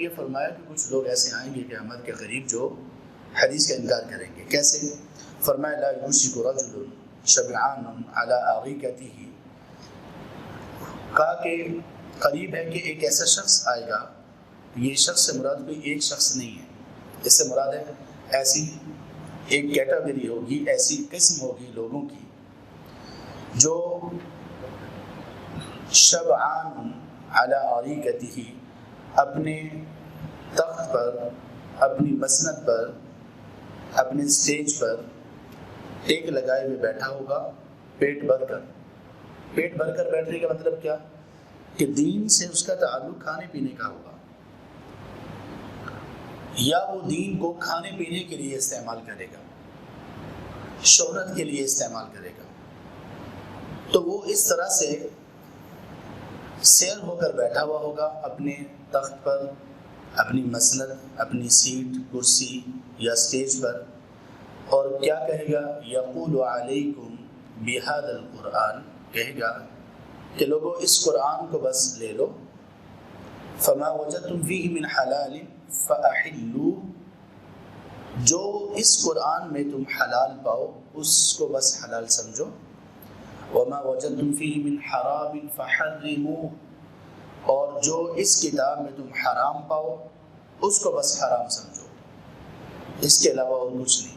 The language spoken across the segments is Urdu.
یہ فرمایا کہ کچھ لوگ ایسے آئیں گے قیامت کے قریب جو حدیث کا انکار کریں گے. کیسے؟ فرمایا لا یوشک رجل شبعان علی عقیقتہ، کہا کہ قریب ہے کہ ایک ایسا شخص آئے گا. یہ شخص سے مراد کوئی ایک شخص نہیں ہے، اس سے مراد ہے ایسی ایک کیٹیگری ہوگی، ایسی قسم ہوگی لوگوں کی جو شبعان علی عقیقتہ، اپنے تخت پر، اپنی مسند پر، اپنے اسٹیج پر ٹیک لگائے ہوئے بیٹھا ہوگا پیٹ بھر کر. پیٹ بھر کر بیٹھنے کا مطلب کیا؟ کہ دین سے اس کا تعلق کھانے پینے کا ہوگا، یا وہ دین کو کھانے پینے کے لیے استعمال کرے گا، شہرت کے لیے استعمال کرے گا. تو وہ اس طرح سے سیر ہو کر بیٹھا ہوا ہوگا اپنے تخت پر، اپنی مسند، اپنی سیٹ، کرسی یا اسٹیج پر، اور کیا کہے گا؟ یقول علیکم بہذا القرآن، کہے گا کہ لوگوں اس قرآن کو بس لے لو. فما وجدتم فیہ من حلال فاحلوا، جو اس قرآن میں تم حلال پاؤ اس کو بس حلال سمجھو. وما وجدتم فیہ من حرام فحرموا، اور جو اس کتاب میں تم حرام پاؤ اس کو بس حرام سمجھو، اس کے علاوہ اور کچھ نہیں.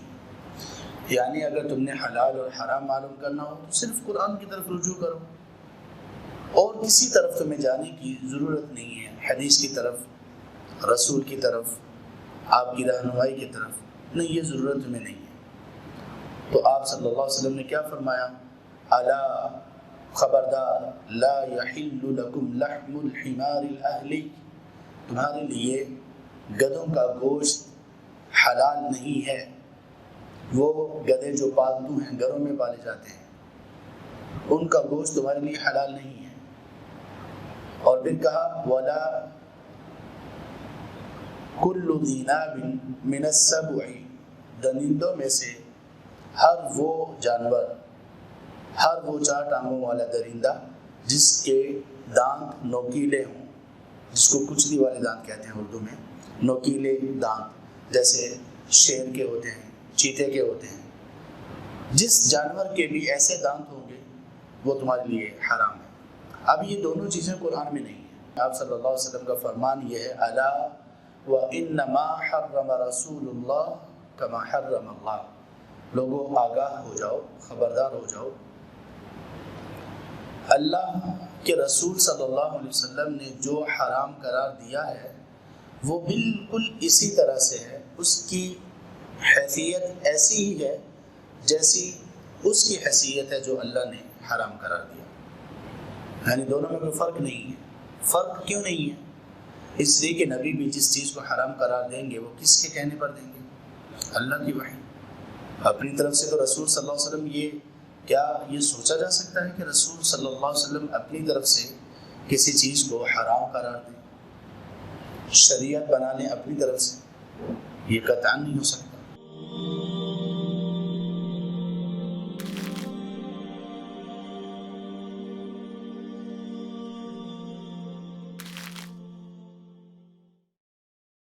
یعنی اگر تم نے حلال اور حرام معلوم کرنا ہو تو صرف قرآن کی طرف رجوع کرو، اور کسی طرف تمہیں جانے کی ضرورت نہیں ہے، حدیث کی طرف، رسول کی طرف، آپ کی رہنمائی کی طرف نہیں، یہ ضرورت تمہیں نہیں ہے. تو آپ صلی اللہ علیہ وسلم نے کیا فرمایا؟ الا، خبردار، لا یحل لکم لحم الحمار الاہلی، تمہارے لیے گدھوں کا گوشت حلال نہیں ہے. وہ گدھے جو پالتو ہیں، گھروں میں پالے جاتے ہیں، ان کا گوشت تمہارے لیے حلال نہیں ہے. اور پھر کہا ولا کل ذی ناب من السبع، درندوں میں سے ہر وہ جانور، ہر وہ چار ٹانگوں والا درندہ جس کے دانت نوکیلے ہوں، جس کو کچلی والے دانت کہتے ہیں اردو میں، نوکیلے دانت، جیسے شیر کے ہوتے ہیں، چیتے کے ہوتے ہیں، جس جانور کے بھی ایسے دانت ہوں گے وہ تمہارے لیے حرام ہے. اب یہ دونوں چیزیں قرآن میں نہیں ہیں. آپ صلی اللہ علیہ وسلم کا فرمان یہ ہے الا وانما حرم رسول اللہ کما حرم اللہ، لوگوں آگاہ ہو جاؤ، خبردار ہو جاؤ، اللہ کے رسول صلی اللہ علیہ وسلم نے جو حرام قرار دیا ہے وہ بالکل اسی طرح سے ہے، اس کی حیثیت ایسی ہی ہے جیسی اس کی حیثیت ہے جو اللہ نے حرام قرار دیا. یعنی دونوں میں کوئی فرق نہیں ہے. فرق کیوں نہیں ہے؟ اس لیے کہ نبی بھی جس چیز کو حرام قرار دیں گے وہ کس کے کہنے پر دیں گے؟ اللہ کی وحی. اپنی طرف سے تو رسول صلی اللہ علیہ وسلم یہ سوچا جا سکتا ہے کہ رسول صلی اللہ علیہ وسلم اپنی طرف سے کسی چیز کو حرام قرار دیں، شریعت بنا لیں اپنی طرف سے؟ یہ قطعاً نہیں ہو سکتا.